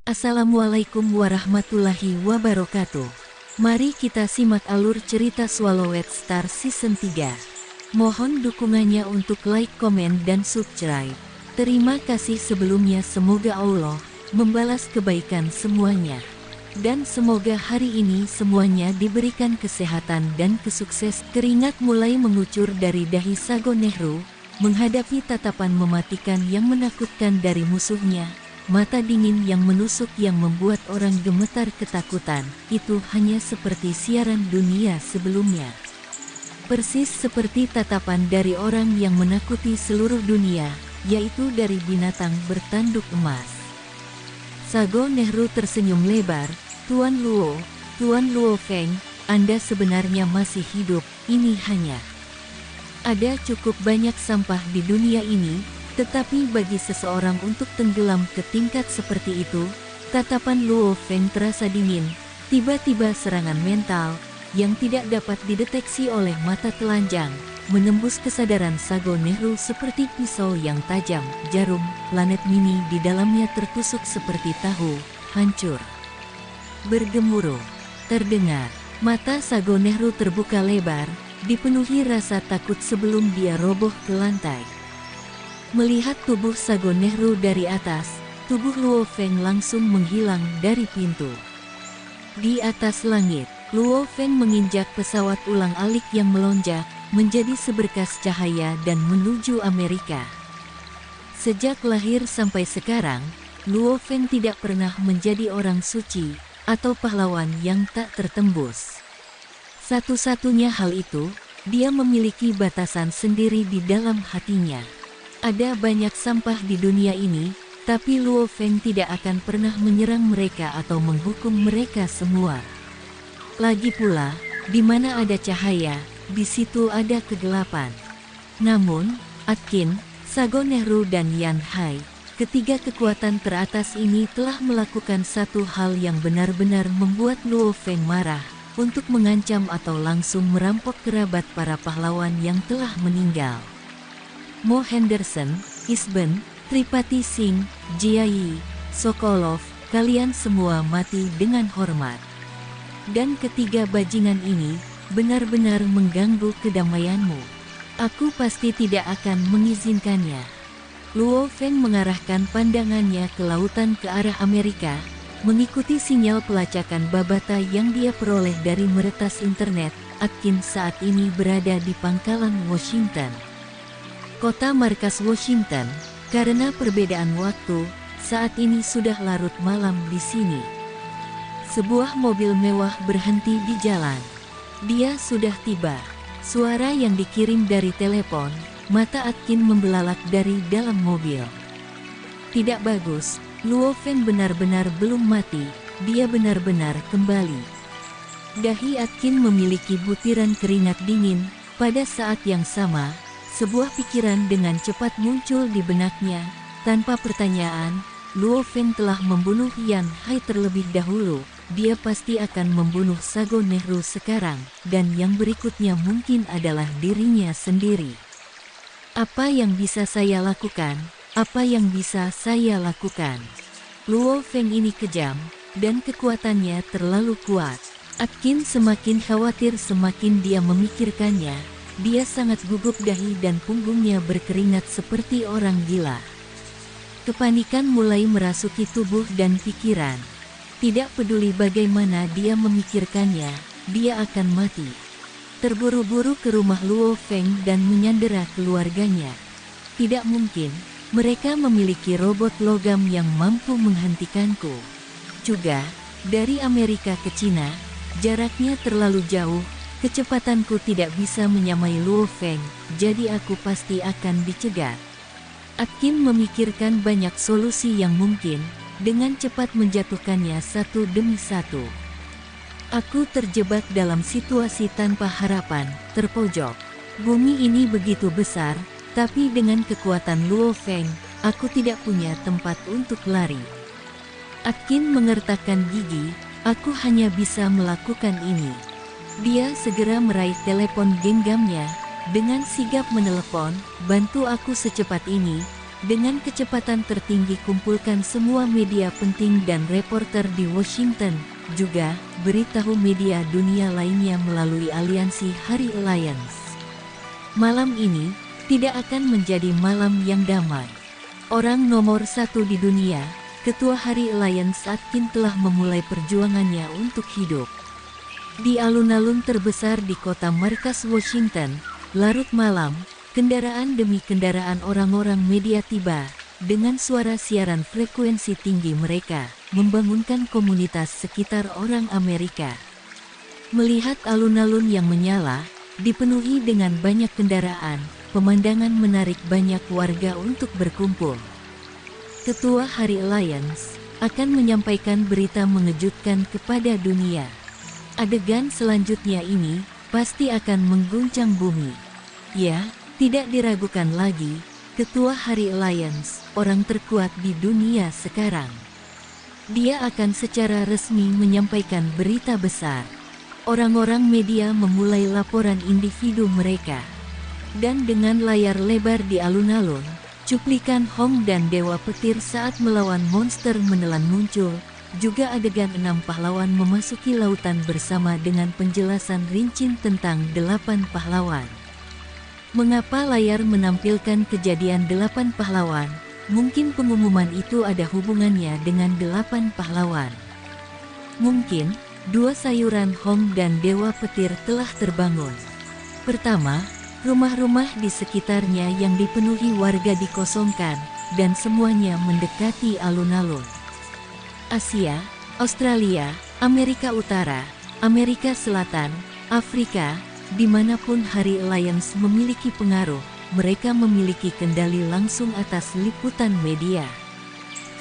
Assalamualaikum warahmatullahi wabarakatuh. Mari kita simak alur cerita Swallowed Star Season 3. Mohon dukungannya untuk like, komen, dan subscribe. Terima kasih sebelumnya. Semoga Allah membalas kebaikan semuanya. Dan semoga hari ini semuanya diberikan kesehatan dan kesukses. Keringat mulai mengucur dari dahi Sago Nehru, menghadapi tatapan mematikan yang menakutkan dari musuhnya. Mata dingin yang menusuk yang membuat orang gemetar ketakutan, itu hanya seperti siaran dunia sebelumnya. Persis seperti tatapan dari orang yang menakuti seluruh dunia, yaitu dari binatang bertanduk emas. Sago Nehru tersenyum lebar. Tuan Luo Feng, Anda sebenarnya masih hidup. Ini hanya ada cukup banyak sampah di dunia ini. Tetapi bagi seseorang untuk tenggelam ke tingkat seperti itu, tatapan Luo Feng terasa dingin. Tiba-tiba serangan mental, yang tidak dapat dideteksi oleh mata telanjang, menembus kesadaran Sago Nehru seperti pisau yang tajam. Jarum, planet mini di dalamnya tertusuk seperti tahu, hancur. Bergemuruh, terdengar, mata Sago Nehru terbuka lebar, dipenuhi rasa takut sebelum dia roboh ke lantai. Melihat tubuh Sago Nehru dari atas, tubuh Luo Feng langsung menghilang dari pintu. Di atas langit, Luo Feng menginjak pesawat ulang-alik yang melonjak, menjadi seberkas cahaya dan menuju Amerika. Sejak lahir sampai sekarang, Luo Feng tidak pernah menjadi orang suci, atau pahlawan yang tak tertembus. Satu-satunya hal itu, dia memiliki batasan sendiri di dalam hatinya. Ada banyak sampah di dunia ini, tapi Luo Feng tidak akan pernah menyerang mereka atau menghukum mereka semua. Lagi pula, di mana ada cahaya, di situ ada kegelapan. Namun, Atkin, Sago Nehru dan Yan Hai, ketiga kekuatan teratas ini telah melakukan satu hal yang benar-benar membuat Luo Feng marah, untuk mengancam atau langsung merampok kerabat para pahlawan yang telah meninggal. Mo Henderson, Isben, Tripati Singh, Jia Yi, Sokolov, kalian semua mati dengan hormat. Dan ketiga bajingan ini, benar-benar mengganggu kedamaianmu. Aku pasti tidak akan mengizinkannya. Luo Feng mengarahkan pandangannya ke lautan ke arah Amerika, mengikuti sinyal pelacakan babata yang dia peroleh dari meretas internet. Atkin saat ini berada di pangkalan Washington, kota markas Washington. Karena perbedaan waktu, saat ini sudah larut malam di sini. Sebuah mobil mewah berhenti di jalan. Dia sudah tiba. Suara yang dikirim dari telepon. Mata Atkin membelalak dari dalam mobil. Tidak bagus, Luo Feng benar-benar belum mati, dia benar-benar kembali. Dahi Atkin memiliki butiran keringat dingin. Pada saat yang sama, sebuah pikiran dengan cepat muncul di benaknya. Tanpa pertanyaan, Luo Feng telah membunuh Yan Hai terlebih dahulu. Dia pasti akan membunuh Sago Nehru sekarang, dan yang berikutnya mungkin adalah dirinya sendiri. Apa yang bisa saya lakukan? Apa yang bisa saya lakukan? Luo Feng ini kejam, dan kekuatannya terlalu kuat. Atkin semakin khawatir semakin dia memikirkannya. Dia sangat gugup, dahi dan punggungnya berkeringat seperti orang gila. Kepanikan mulai merasuki tubuh dan pikiran. Tidak peduli bagaimana dia memikirkannya, dia akan mati. Terburu-buru ke rumah Luo Feng dan menyandera keluarganya. Tidak mungkin, mereka memiliki robot logam yang mampu menghentikanku. Juga, dari Amerika ke Cina, jaraknya terlalu jauh, kecepatanku tidak bisa menyamai Luo Feng, jadi aku pasti akan dicegat. Atkin memikirkan banyak solusi yang mungkin, dengan cepat menjatuhkannya satu demi satu. Aku terjebak dalam situasi tanpa harapan, terpojok. Bumi ini begitu besar, tapi dengan kekuatan Luo Feng, aku tidak punya tempat untuk lari. Atkin mengertakkan gigi, aku hanya bisa melakukan ini. Dia segera meraih telepon genggamnya, dengan sigap menelepon, bantu aku secepat ini. Dengan kecepatan tertinggi kumpulkan semua media penting dan reporter di Washington, juga beritahu media dunia lainnya melalui aliansi Hari Alliance. Malam ini tidak akan menjadi malam yang damai. Orang nomor satu di dunia, Ketua Hari Alliance Atkin telah memulai perjuangannya untuk hidup. Di alun-alun terbesar di kota markas Washington, larut malam, kendaraan demi kendaraan orang-orang media tiba, dengan suara siaran frekuensi tinggi mereka, membangunkan komunitas sekitar orang Amerika. Melihat alun-alun yang menyala, dipenuhi dengan banyak kendaraan, pemandangan menarik banyak warga untuk berkumpul. Ketua Hari Alliance akan menyampaikan berita mengejutkan kepada dunia. Adegan selanjutnya ini pasti akan mengguncang bumi. Ya, tidak diragukan lagi, Ketua Hari Alliance, orang terkuat di dunia sekarang. Dia akan secara resmi menyampaikan berita besar. Orang-orang media memulai laporan individu mereka. Dan dengan layar lebar di alun-alun, cuplikan Hong dan Dewa Petir saat melawan monster menelan muncul. Juga adegan 6 pahlawan memasuki lautan bersama dengan penjelasan rinci tentang 8 pahlawan. Mengapa layar menampilkan kejadian 8 pahlawan? Mungkin pengumuman itu ada hubungannya dengan 8 pahlawan. Mungkin, 2 sayuran Hong dan Dewa Petir telah terbangun. Pertama, rumah-rumah di sekitarnya yang dipenuhi warga dikosongkan, dan semuanya mendekati alun-alun. Asia, Australia, Amerika Utara, Amerika Selatan, Afrika, dimanapun Hari Alliance memiliki pengaruh, mereka memiliki kendali langsung atas liputan media.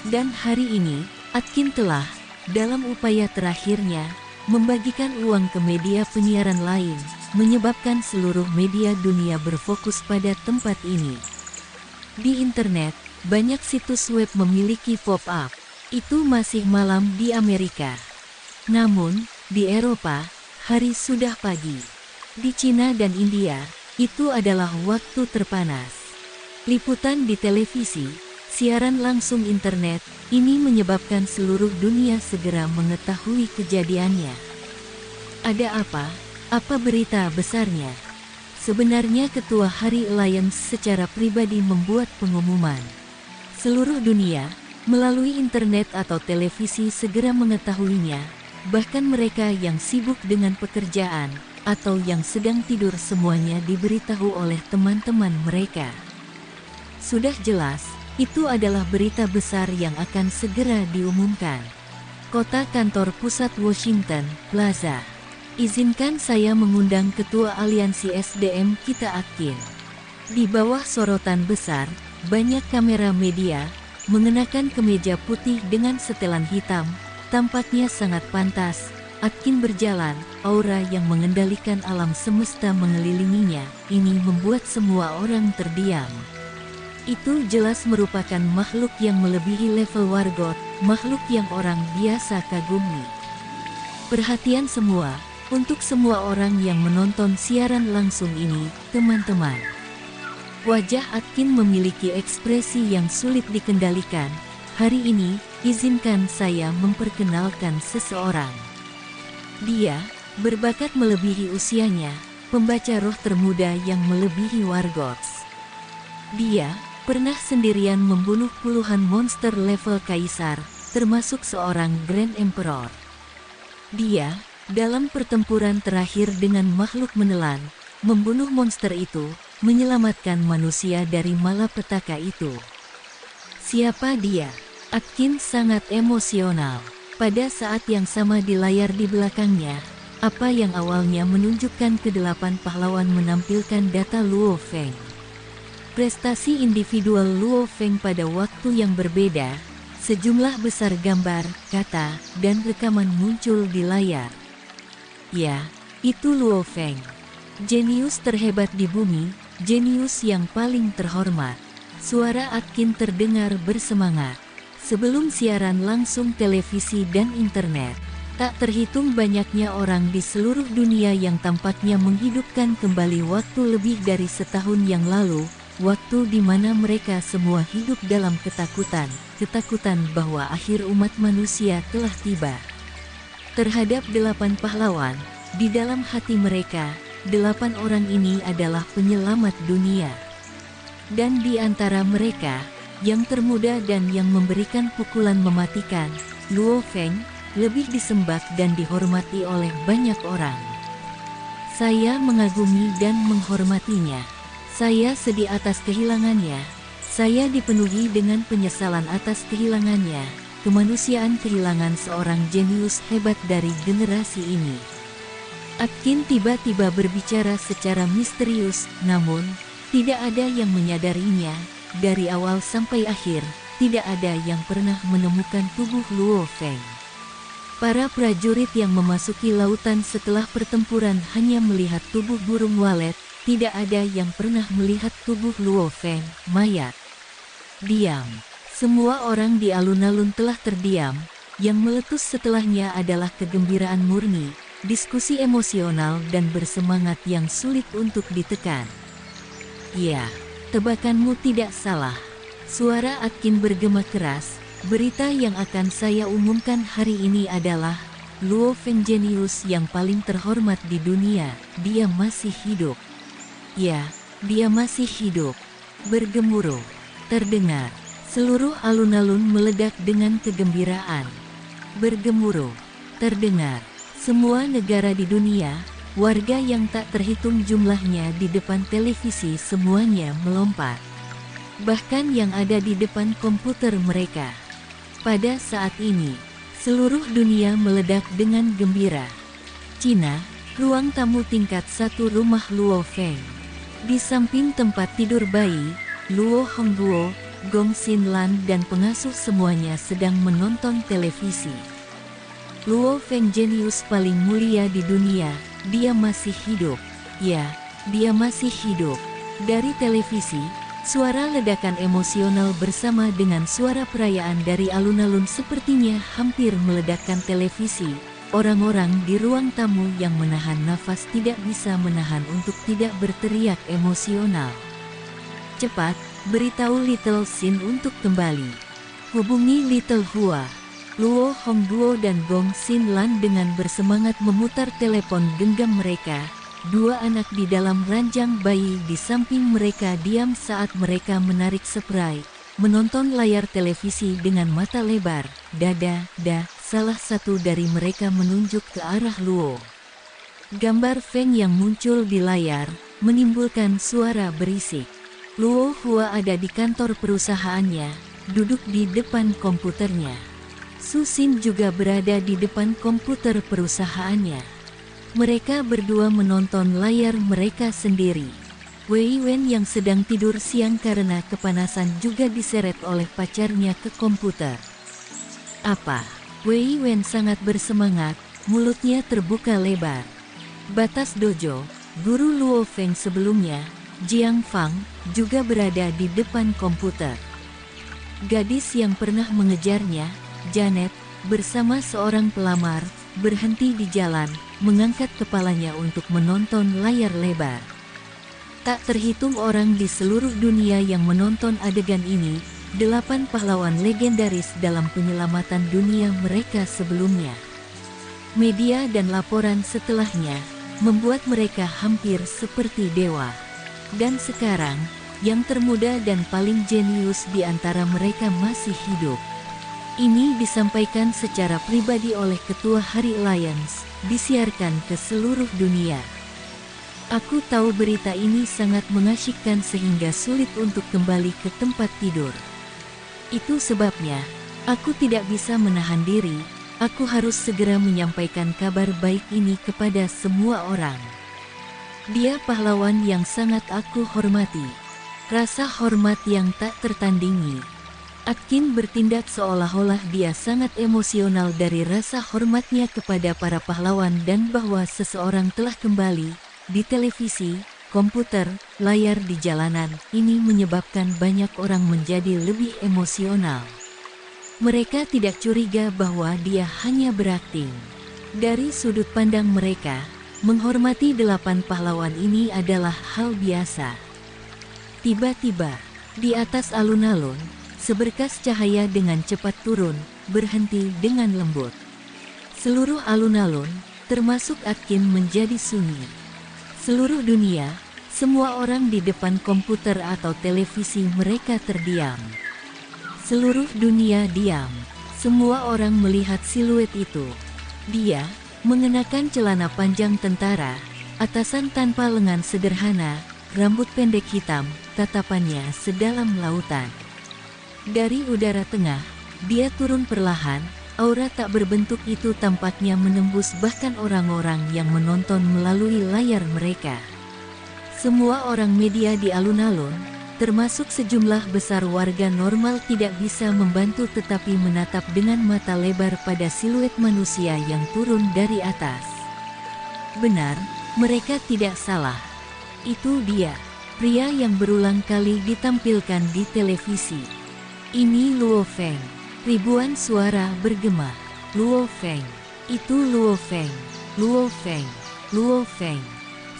Dan hari ini, Atkin telah, dalam upaya terakhirnya, membagikan uang ke media penyiaran lain, menyebabkan seluruh media dunia berfokus pada tempat ini. Di internet, banyak situs web memiliki pop-up. Itu masih malam di Amerika. Namun, di Eropa, hari sudah pagi. Di Cina dan India, itu adalah waktu terpanas. Liputan di televisi, siaran langsung internet, ini menyebabkan seluruh dunia segera mengetahui kejadiannya. Ada apa? Apa berita besarnya? Sebenarnya Ketua Hari Alliance secara pribadi membuat pengumuman. Seluruh dunia, melalui internet atau televisi segera mengetahuinya, bahkan mereka yang sibuk dengan pekerjaan, atau yang sedang tidur semuanya diberitahu oleh teman-teman mereka. Sudah jelas, itu adalah berita besar yang akan segera diumumkan. Kota kantor pusat Washington, Plaza. Izinkan saya mengundang Ketua Aliansi SDM kita Atkin. Di bawah sorotan besar, banyak kamera media, mengenakan kemeja putih dengan setelan hitam, tampaknya sangat pantas. Atkin berjalan, aura yang mengendalikan alam semesta mengelilinginya, ini membuat semua orang terdiam. Itu jelas merupakan makhluk yang melebihi level wargot, makhluk yang orang biasa kagumi. Perhatian semua, untuk semua orang yang menonton siaran langsung ini, teman-teman. Wajah Atkin memiliki ekspresi yang sulit dikendalikan. Hari ini, izinkan saya memperkenalkan seseorang. Dia, berbakat melebihi usianya, pembaca roh termuda yang melebihi wargots. Dia, pernah sendirian membunuh puluhan monster level kaisar, termasuk seorang Grand Emperor. Dia, dalam pertempuran terakhir dengan makhluk menelan, membunuh monster itu, menyelamatkan manusia dari malapetaka itu. Siapa dia? Atkin sangat emosional. Pada saat yang sama di layar di belakangnya, apa yang awalnya menunjukkan ke-8 pahlawan menampilkan data Luo Feng. Prestasi individual Luo Feng pada waktu yang berbeda, sejumlah besar gambar, kata, dan rekaman muncul di layar. Ya, itu Luo Feng. Jenius terhebat di bumi, jenius yang paling terhormat. Suara Atkin terdengar bersemangat. Sebelum siaran langsung televisi dan internet, tak terhitung banyaknya orang di seluruh dunia yang tampaknya menghidupkan kembali waktu lebih dari setahun yang lalu, waktu di mana mereka semua hidup dalam ketakutan, ketakutan bahwa akhir umat manusia telah tiba. Terhadap 8 pahlawan, di dalam hati mereka, 8 orang ini adalah penyelamat dunia. Dan di antara mereka, yang termuda dan yang memberikan pukulan mematikan, Luo Feng, lebih disembah dan dihormati oleh banyak orang. Saya mengagumi dan menghormatinya. Saya sedih atas kehilangannya. Saya dipenuhi dengan penyesalan atas kehilangannya. Kemanusiaan kehilangan seorang jenius hebat dari generasi ini. Atkin tiba-tiba berbicara secara misterius, namun tidak ada yang menyadarinya. Dari awal sampai akhir, tidak ada yang pernah menemukan tubuh Luo Feng. Para prajurit yang memasuki lautan setelah pertempuran hanya melihat tubuh burung walet, tidak ada yang pernah melihat tubuh Luo Feng, mayat. Diam. Semua orang di alun-alun telah terdiam. Yang meletus setelahnya adalah kegembiraan murni, diskusi emosional dan bersemangat yang sulit untuk ditekan. Ya, tebakanmu tidak salah. Suara Atkin bergema keras. Berita yang akan saya umumkan hari ini adalah Luo Feng jenius yang paling terhormat di dunia. Dia masih hidup. Ya, dia masih hidup. Bergemuruh. Terdengar. Seluruh alun-alun meledak dengan kegembiraan. Bergemuruh. Terdengar. Semua negara di dunia, warga yang tak terhitung jumlahnya di depan televisi semuanya melompat. Bahkan yang ada di depan komputer mereka. Pada saat ini, seluruh dunia meledak dengan gembira. Cina, ruang tamu tingkat 1 rumah Luo Feng. Di samping tempat tidur bayi, Luo Hongguo, Gong Xinlan dan pengasuh semuanya sedang menonton televisi. Luo Feng jenius paling mulia di dunia, dia masih hidup. Ya, dia masih hidup. Dari televisi, suara ledakan emosional bersama dengan suara perayaan dari alun-alun sepertinya hampir meledakkan televisi. Orang-orang di ruang tamu yang menahan nafas tidak bisa menahan untuk tidak berteriak emosional. Cepat, beritahu Little Xin untuk kembali. Hubungi Little Hua. Luo Hongguo dan Gong Xinlan dengan bersemangat memutar telepon genggam mereka. 2 anak di dalam ranjang bayi di samping mereka diam saat mereka menarik spray, menonton layar televisi dengan mata lebar. Salah satu dari mereka menunjuk ke arah Luo. Gambar Feng yang muncul di layar, menimbulkan suara berisik. Luo Hua ada di kantor perusahaannya, duduk di depan komputernya. Su Xin juga berada di depan komputer perusahaannya. Mereka berdua menonton layar mereka sendiri. Wei Wen yang sedang tidur siang karena kepanasan juga diseret oleh pacarnya ke komputer. Apa? Wei Wen sangat bersemangat, mulutnya terbuka lebar. Batas dojo, guru Luo Feng sebelumnya, Jiang Fang, juga berada di depan komputer. Gadis yang pernah mengejarnya, Janet, bersama seorang pelamar, berhenti di jalan, mengangkat kepalanya untuk menonton layar lebar. Tak terhitung orang di seluruh dunia yang menonton adegan ini, 8 pahlawan legendaris dalam penyelamatan dunia mereka sebelumnya. Media dan laporan setelahnya, membuat mereka hampir seperti dewa. Dan sekarang, yang termuda dan paling jenius di antara mereka masih hidup. Ini disampaikan secara pribadi oleh Ketua Hari Alliance, disiarkan ke seluruh dunia. Aku tahu berita ini sangat mengasyikkan sehingga sulit untuk kembali ke tempat tidur. Itu sebabnya, aku tidak bisa menahan diri, aku harus segera menyampaikan kabar baik ini kepada semua orang. Dia pahlawan yang sangat aku hormati. Rasa hormat yang tak tertandingi. Atkin bertindak seolah-olah dia sangat emosional dari rasa hormatnya kepada para pahlawan dan bahwa seseorang telah kembali. Di televisi, komputer, layar di jalanan, ini menyebabkan banyak orang menjadi lebih emosional. Mereka tidak curiga bahwa dia hanya berakting. Dari sudut pandang mereka, menghormati 8 pahlawan ini adalah hal biasa. Tiba-tiba, di atas alun-alun, seberkas cahaya dengan cepat turun, berhenti dengan lembut. Seluruh alun-alun, termasuk Atkin, menjadi sunyi. Seluruh dunia, semua orang di depan komputer atau televisi mereka terdiam. Seluruh dunia diam. Semua orang melihat siluet itu. Dia mengenakan celana panjang tentara, atasan tanpa lengan sederhana, rambut pendek hitam, tatapannya sedalam lautan. Dari udara tengah, dia turun perlahan. Aura tak berbentuk itu tampaknya menembus bahkan orang-orang yang menonton melalui layar mereka. Semua orang media di alun-alun, termasuk sejumlah besar warga normal, tidak bisa membantu tetapi menatap dengan mata lebar pada siluet manusia yang turun dari atas. Benar, mereka tidak salah. Itu dia, pria yang berulang kali ditampilkan di televisi. Ini Luo Feng. Ribuan suara bergema. Luo Feng. Itu Luo Feng. Luo Feng. Luo Feng.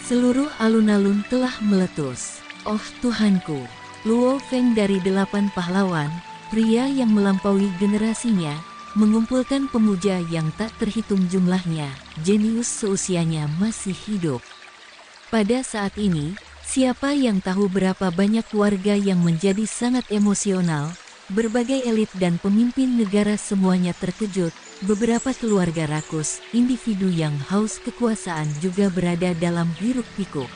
Seluruh alun-alun telah meletus. Oh Tuhanku. Luo Feng dari 8 pahlawan, pria yang melampaui generasinya, mengumpulkan pemuja yang tak terhitung jumlahnya, jenius seusianya masih hidup. Pada saat ini, siapa yang tahu berapa banyak warga yang menjadi sangat emosional. Berbagai elit dan pemimpin negara semuanya terkejut, beberapa keluarga rakus, individu yang haus kekuasaan juga berada dalam hiruk-pikuk.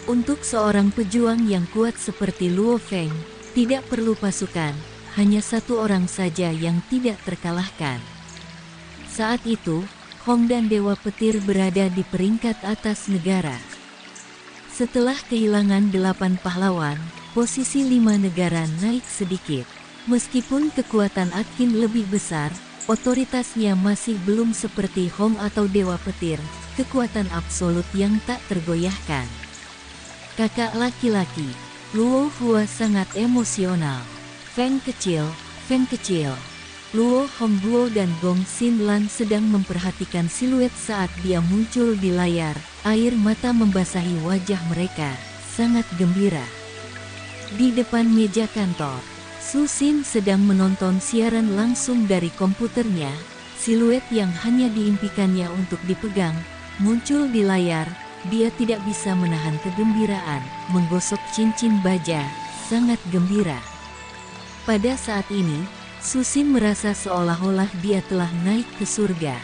Untuk seorang pejuang yang kuat seperti Luo Feng, tidak perlu pasukan, hanya satu orang saja yang tidak terkalahkan. Saat itu, Hong dan Dewa Petir berada di peringkat atas negara. Setelah kehilangan 8 pahlawan, posisi 5 negara naik sedikit. Meskipun kekuatan Atkin lebih besar, otoritasnya masih belum seperti Hong atau Dewa Petir, kekuatan absolut yang tak tergoyahkan. Kakak laki-laki, Luo Hua sangat emosional. Feng kecil, Feng kecil. Luo Hongguo dan Gong Xin Lan sedang memperhatikan siluet saat dia muncul di layar, air mata membasahi wajah mereka, sangat gembira. Di depan meja kantor, Su Xin sedang menonton siaran langsung dari komputernya. Siluet yang hanya diimpikannya untuk dipegang, muncul di layar. Dia tidak bisa menahan kegembiraan, menggosok cincin baja, sangat gembira. Pada saat ini, Su Xin merasa seolah-olah dia telah naik ke surga.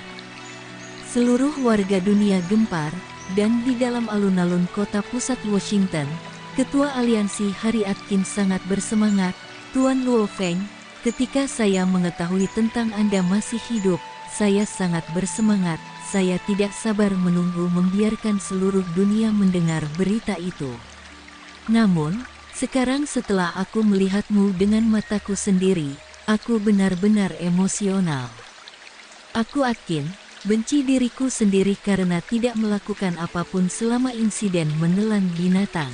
Seluruh warga dunia gempar, dan di dalam alun-alun kota pusat Washington, Ketua Aliansi Hari Atkin sangat bersemangat. Tuan Luo Feng, ketika saya mengetahui tentang Anda masih hidup, saya sangat bersemangat. Saya tidak sabar menunggu membiarkan seluruh dunia mendengar berita itu. Namun, sekarang setelah aku melihatmu dengan mataku sendiri, aku benar-benar emosional. Aku Atkin, benci diriku sendiri karena tidak melakukan apapun selama insiden menelan binatang.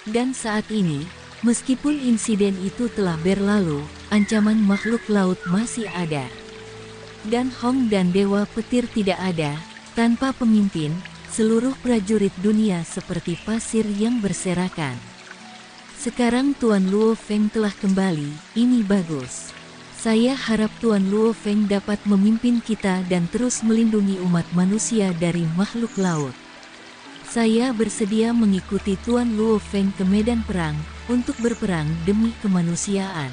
Dan saat ini, meskipun insiden itu telah berlalu, ancaman makhluk laut masih ada. Dan Hong dan Dewa Petir tidak ada. Tanpa pemimpin, seluruh prajurit dunia seperti pasir yang berserakan. Sekarang Tuan Luo Feng telah kembali, ini bagus. Saya harap Tuan Luo Feng dapat memimpin kita dan terus melindungi umat manusia dari makhluk laut. Saya bersedia mengikuti Tuan Luo Feng ke medan perang, untuk berperang demi kemanusiaan.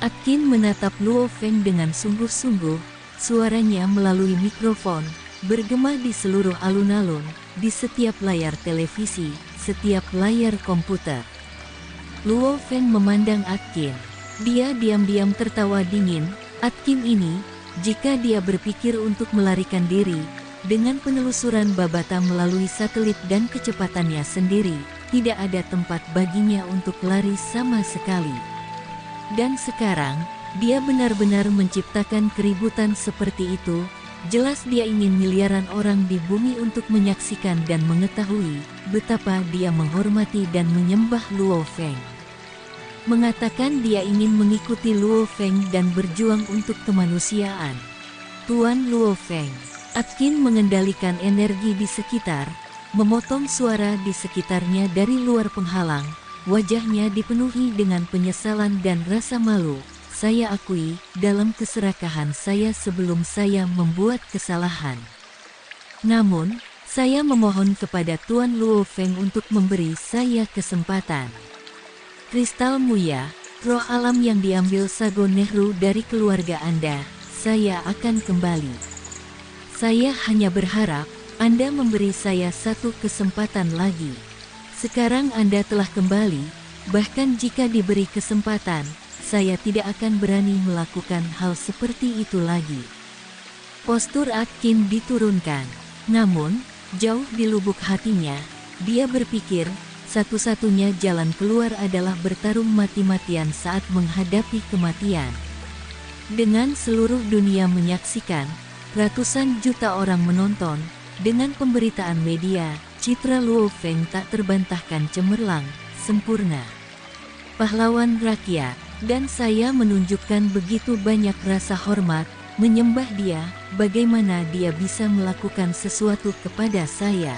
Atkin menatap Luo Feng dengan sungguh-sungguh, suaranya melalui mikrofon, bergema di seluruh alun-alun, di setiap layar televisi, setiap layar komputer. Luo Feng memandang Atkin. Dia diam-diam tertawa dingin. Atkin ini, jika dia berpikir untuk melarikan diri, dengan penelusuran Babata melalui satelit dan kecepatannya sendiri, tidak ada tempat baginya untuk lari sama sekali. Dan sekarang, dia benar-benar menciptakan keributan seperti itu. Jelas dia ingin miliaran orang di bumi untuk menyaksikan dan mengetahui betapa dia menghormati dan menyembah Luo Feng. Mengatakan dia ingin mengikuti Luo Feng dan berjuang untuk kemanusiaan. Tuan Luo Feng. Atkin mengendalikan energi di sekitar, memotong suara di sekitarnya dari luar penghalang, wajahnya dipenuhi dengan penyesalan dan rasa malu. Saya akui, dalam keserakahan saya sebelum saya membuat kesalahan. Namun, saya memohon kepada Tuan Luo Feng untuk memberi saya kesempatan. Kristal Muya, roh alam yang diambil Sago Nehru dari keluarga Anda, saya akan kembali. Saya hanya berharap Anda memberi saya satu kesempatan lagi. Sekarang Anda telah kembali, bahkan jika diberi kesempatan, saya tidak akan berani melakukan hal seperti itu lagi. Postur Atkin diturunkan. Namun, jauh di lubuk hatinya, dia berpikir, satu-satunya jalan keluar adalah bertarung mati-matian saat menghadapi kematian. Dengan seluruh dunia menyaksikan, ratusan juta orang menonton, dengan pemberitaan media, citra Luo Feng tak terbantahkan cemerlang, sempurna. Pahlawan rakyat, dan saya menunjukkan begitu banyak rasa hormat, menyembah dia, bagaimana dia bisa melakukan sesuatu kepada saya.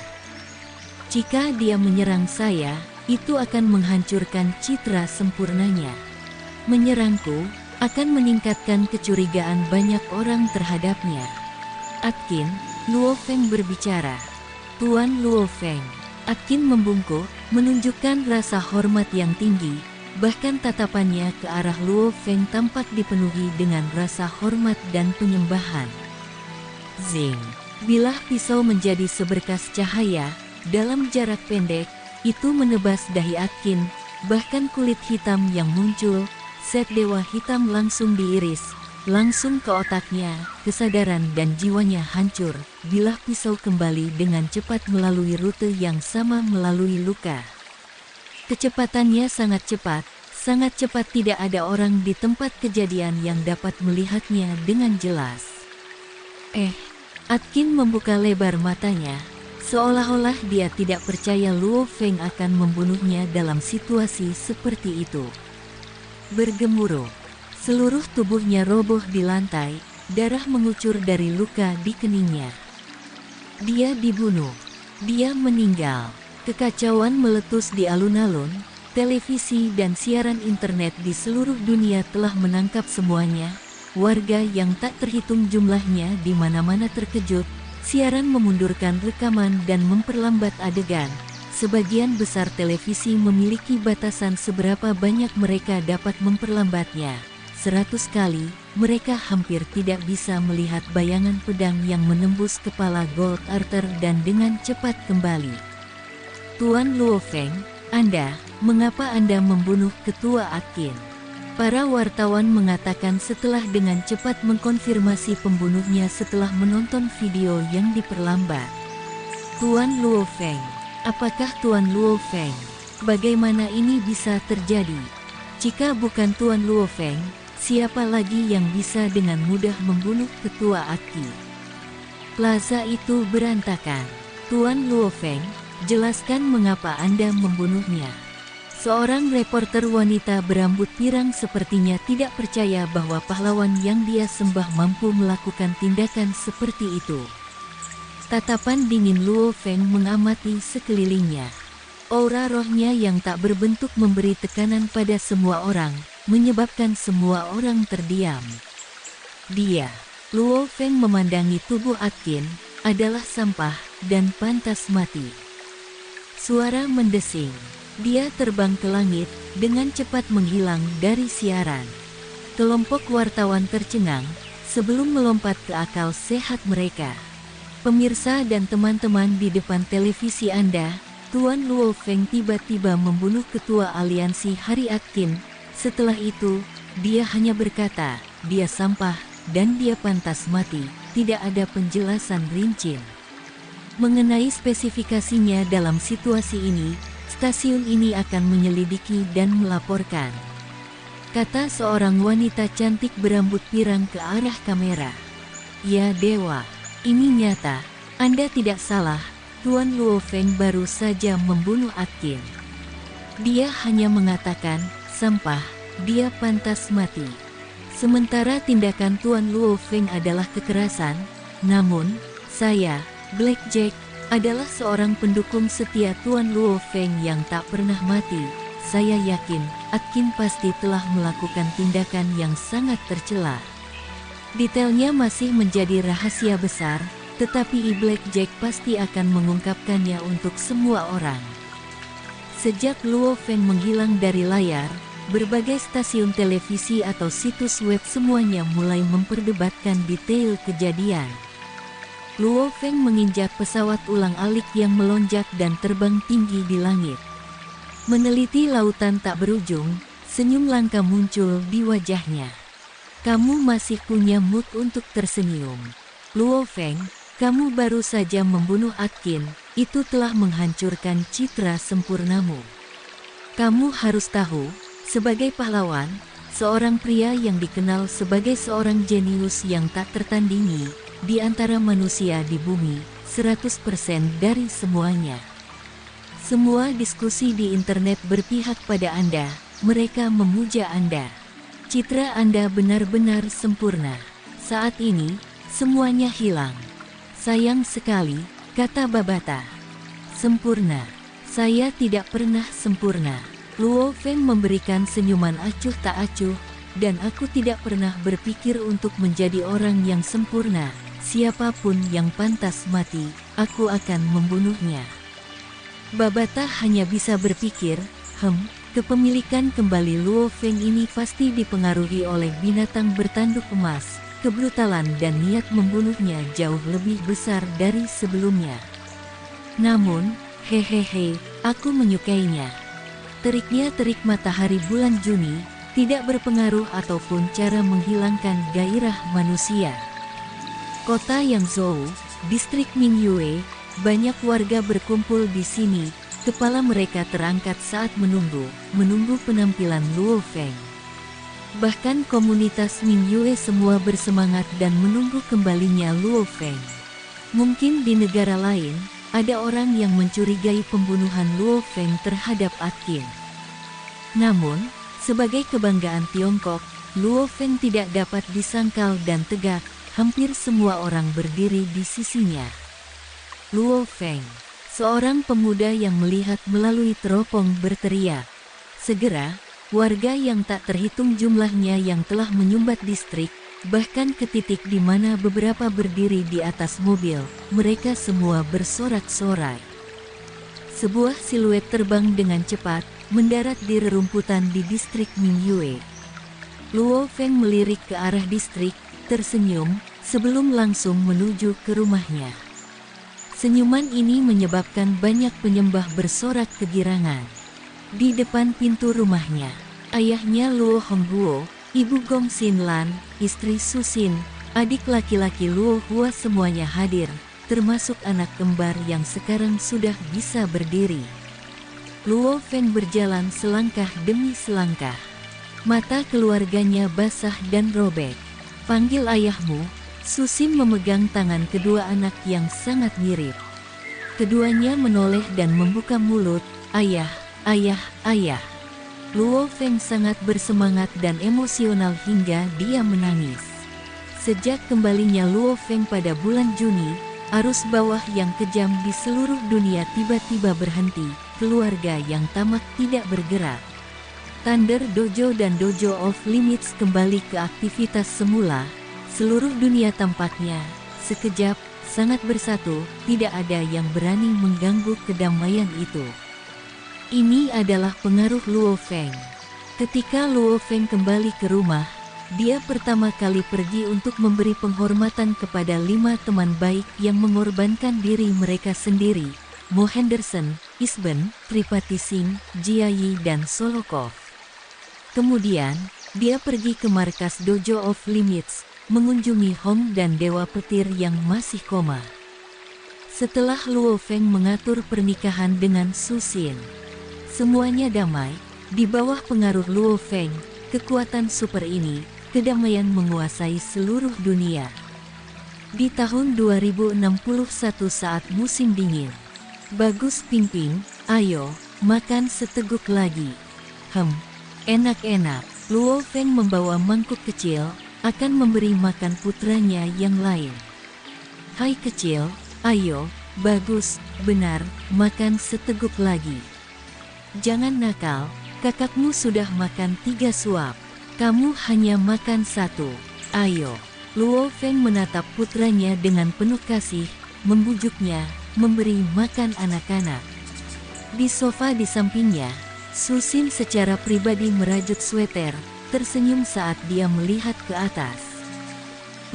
Jika dia menyerang saya, itu akan menghancurkan citra sempurnanya. Menyerangku, akan meningkatkan kecurigaan banyak orang terhadapnya. Atkin, Luo Feng berbicara. Tuan Luo Feng. Atkin membungkuk, menunjukkan rasa hormat yang tinggi, bahkan tatapannya ke arah Luo Feng tampak dipenuhi dengan rasa hormat dan penyembahan. Zing. Bilah pisau menjadi seberkas cahaya, dalam jarak pendek, itu menebas dahi Atkin, bahkan kulit hitam yang muncul, set dewa hitam langsung diiris, langsung ke otaknya, kesadaran dan jiwanya hancur, bilah pisau kembali dengan cepat melalui rute yang sama melalui luka. Kecepatannya sangat cepat tidak ada orang di tempat kejadian yang dapat melihatnya dengan jelas. Atkin membuka lebar matanya, seolah-olah dia tidak percaya Luo Feng akan membunuhnya dalam situasi seperti itu. Bergemuruh, seluruh tubuhnya roboh di lantai, darah mengucur dari luka di keningnya. Dia dibunuh, dia meninggal. Kekacauan meletus di alun-alun, televisi dan siaran internet di seluruh dunia telah menangkap semuanya. Warga yang tak terhitung jumlahnya di mana-mana terkejut, siaran memundurkan rekaman dan memperlambat adegan. Sebagian besar televisi memiliki batasan seberapa banyak mereka dapat memperlambatnya. 100 kali, mereka hampir tidak bisa melihat bayangan pedang yang menembus kepala Gold Arthur dan dengan cepat kembali. Tuan Luo Feng, mengapa Anda membunuh Ketua Atkin? Para wartawan mengatakan setelah dengan cepat mengkonfirmasi pembunuhnya setelah menonton video yang diperlambat. Tuan Luo Feng, apakah Tuan Luo Feng? Bagaimana ini bisa terjadi? Jika bukan Tuan Luo Feng, siapa lagi yang bisa dengan mudah membunuh Ketua Atki? Plaza itu berantakan. Tuan Luo Feng, jelaskan mengapa Anda membunuhnya. Seorang reporter wanita berambut pirang sepertinya tidak percaya bahwa pahlawan yang dia sembah mampu melakukan tindakan seperti itu. Tatapan dingin Luo Feng mengamati sekelilingnya. Aura rohnya yang tak berbentuk memberi tekanan pada semua orang, menyebabkan semua orang terdiam. Luo Feng memandangi tubuh Atkin, adalah sampah dan pantas mati. Suara mendesing. Dia terbang ke langit, dengan cepat menghilang dari siaran. Kelompok wartawan tercengang, sebelum melompat ke akal sehat mereka. Pemirsa dan teman-teman di depan televisi Anda, Tuan Luo Feng tiba-tiba membunuh Ketua Aliansi Hari Atkin. Setelah itu, dia hanya berkata, dia sampah, dan dia pantas mati, tidak ada penjelasan rinci. Mengenai spesifikasinya dalam situasi ini, stasiun ini akan menyelidiki dan melaporkan. Kata seorang wanita cantik berambut pirang ke arah kamera. Ya dewa, ini nyata, Anda tidak salah, Tuan Luo Feng baru saja membunuh Atkin. Dia hanya mengatakan, sampah, dia pantas mati. Sementara tindakan Tuan Luo Feng adalah kekerasan, namun, saya, Blackjack, adalah seorang pendukung setia Tuan Luo Feng yang tak pernah mati. saya yakin, Atkin pasti telah melakukan tindakan yang sangat tercela. Detailnya masih menjadi rahasia besar, tetapi Blackjack pasti akan mengungkapkannya untuk semua orang. Sejak Luo Feng menghilang dari layar, berbagai stasiun televisi atau situs web semuanya mulai memperdebatkan detail kejadian. Luo Feng menginjak pesawat ulang-alik yang melonjak dan terbang tinggi di langit. Meneliti lautan tak berujung, senyum langka muncul di wajahnya. Kamu masih punya mood untuk tersenyum. Luo Feng, kamu baru saja membunuh Atkin, itu telah menghancurkan citra sempurnamu. Kamu harus tahu, sebagai pahlawan, seorang pria yang dikenal sebagai seorang jenius yang tak tertandingi, di antara manusia di bumi, 100% dari semuanya. Semua diskusi di internet berpihak pada Anda, mereka memuja Anda. Citra Anda benar-benar sempurna. Saat ini, semuanya hilang. Sayang sekali, kata Babata. Sempurna. Saya tidak pernah sempurna. Luo Feng memberikan senyuman acuh tak acuh, dan aku tidak pernah berpikir untuk menjadi orang yang sempurna. Siapapun yang pantas mati, aku akan membunuhnya. Babata hanya bisa berpikir, kepemilikan kembali Luo Feng ini pasti dipengaruhi oleh binatang bertanduk emas, kebrutalan dan niat membunuhnya jauh lebih besar dari sebelumnya. Namun, hehehe, aku menyukainya. Teriknya terik matahari bulan Juni, tidak berpengaruh ataupun cara menghilangkan gairah manusia. Kota Yangzhou, distrik Mingyue, banyak warga berkumpul di sini, kepala mereka terangkat saat menunggu penampilan Luo Feng. Bahkan komunitas Mingyue semua bersemangat dan menunggu kembalinya Luo Feng. Mungkin di negara lain, ada orang yang mencurigai pembunuhan Luo Feng terhadap Atkin. Namun, sebagai kebanggaan Tiongkok, Luo Feng tidak dapat disangkal dan tegak, hampir semua orang berdiri di sisinya. Luo Feng, seorang pemuda yang melihat melalui teropong berteriak. Segera, warga yang tak terhitung jumlahnya yang telah menyumbat distrik, bahkan ke titik di mana beberapa berdiri di atas mobil, mereka semua bersorak-sorai. Sebuah siluet terbang dengan cepat, mendarat di rerumputan di distrik Mingyue. Luo Feng melirik ke arah distrik, tersenyum, sebelum langsung menuju ke rumahnya. Senyuman ini menyebabkan banyak penyembah bersorak kegirangan. Di depan pintu rumahnya, ayahnya Luo Hongguo, ibu Gong Xinlan, istri Su Xin, adik laki-laki Luo Hua semuanya hadir, termasuk anak kembar yang sekarang sudah bisa berdiri. Luo Feng berjalan selangkah demi selangkah. Mata keluarganya basah dan robek. Panggil ayahmu. Su Xin memegang tangan kedua anak yang sangat mirip. Keduanya menoleh dan membuka mulut, ayah, ayah, ayah. Luo Feng sangat bersemangat dan emosional hingga dia menangis. Sejak kembalinya Luo Feng pada bulan Juni, arus bawah yang kejam di seluruh dunia tiba-tiba berhenti, keluarga yang tamak tidak bergerak. Thunder Dojo dan Dojo of Limits kembali ke aktivitas semula. Seluruh dunia tampaknya, sekejap, sangat bersatu, tidak ada yang berani mengganggu kedamaian itu. Ini adalah pengaruh Luo Feng. Ketika Luo Feng kembali ke rumah, dia pertama kali pergi untuk memberi penghormatan kepada 5 teman baik yang mengorbankan diri mereka sendiri, Mo Henderson, Isben, Tripati Singh, Jiayi dan Solokov. Kemudian, dia pergi ke markas Dojo of Limits, mengunjungi Hong dan Dewa Petir yang masih koma. Setelah Luo Feng mengatur pernikahan dengan Su Xin, semuanya damai. Di bawah pengaruh Luo Feng, kekuatan super ini, kedamaian menguasai seluruh dunia. Di tahun 2061 saat musim dingin, Bagus Pingping, ayo, makan seteguk lagi. Enak-enak. Luo Feng membawa mangkuk kecil, akan memberi makan putranya yang lain. Hai kecil, ayo, bagus, benar, makan seteguk lagi. Jangan nakal, Kakakmu sudah makan 3 suap. Kamu hanya makan 1. Ayo. Luo Feng menatap putranya dengan penuh kasih, membujuknya, memberi makan anak-anak. Di sofa di sampingnya, Su Xin secara pribadi merajut sweter, tersenyum saat dia melihat ke atas.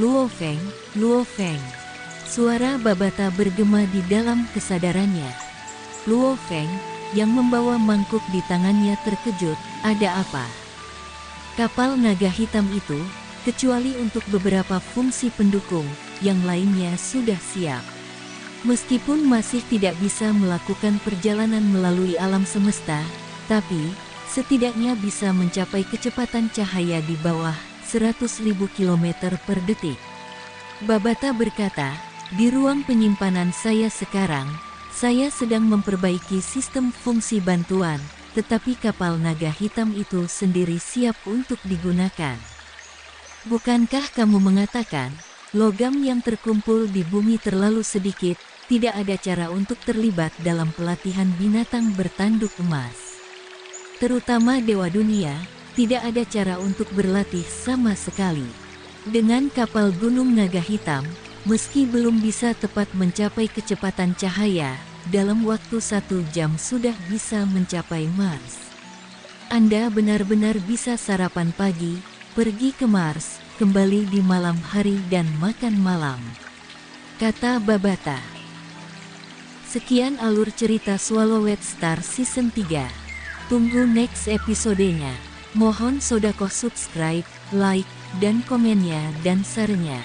Luo Feng, Luo Feng. Suara Babata bergema di dalam kesadarannya. Luo Feng, yang membawa mangkuk di tangannya terkejut, ada apa? Kapal naga hitam itu, kecuali untuk beberapa fungsi pendukung, yang lainnya sudah siap. Meskipun masih tidak bisa melakukan perjalanan melalui alam semesta, tapi setidaknya bisa mencapai kecepatan cahaya di bawah 100.000 km per detik. Babata berkata, di ruang penyimpanan saya sekarang, saya sedang memperbaiki sistem fungsi bantuan, tetapi kapal naga hitam itu sendiri siap untuk digunakan. Bukankah kamu mengatakan, logam yang terkumpul di bumi terlalu sedikit, tidak ada cara untuk terlibat dalam pelatihan binatang bertanduk emas? Terutama Dewa Dunia, tidak ada cara untuk berlatih sama sekali. Dengan kapal Gunung Naga Hitam, meski belum bisa tepat mencapai kecepatan cahaya, dalam waktu 1 jam sudah bisa mencapai Mars. Anda benar-benar bisa sarapan pagi, pergi ke Mars, kembali di malam hari dan makan malam, kata Babata. Sekian alur cerita Swallowed Star Season 3. Tunggu next episodenya. Mohon sodakoh subscribe, like, dan komennya dan share-nya.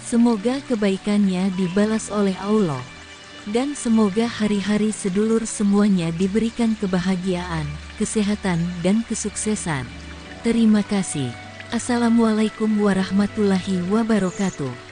Semoga kebaikannya dibalas oleh Allah. Dan semoga hari-hari sedulur semuanya diberikan kebahagiaan, kesehatan, dan kesuksesan. Terima kasih. Assalamualaikum warahmatullahi wabarakatuh.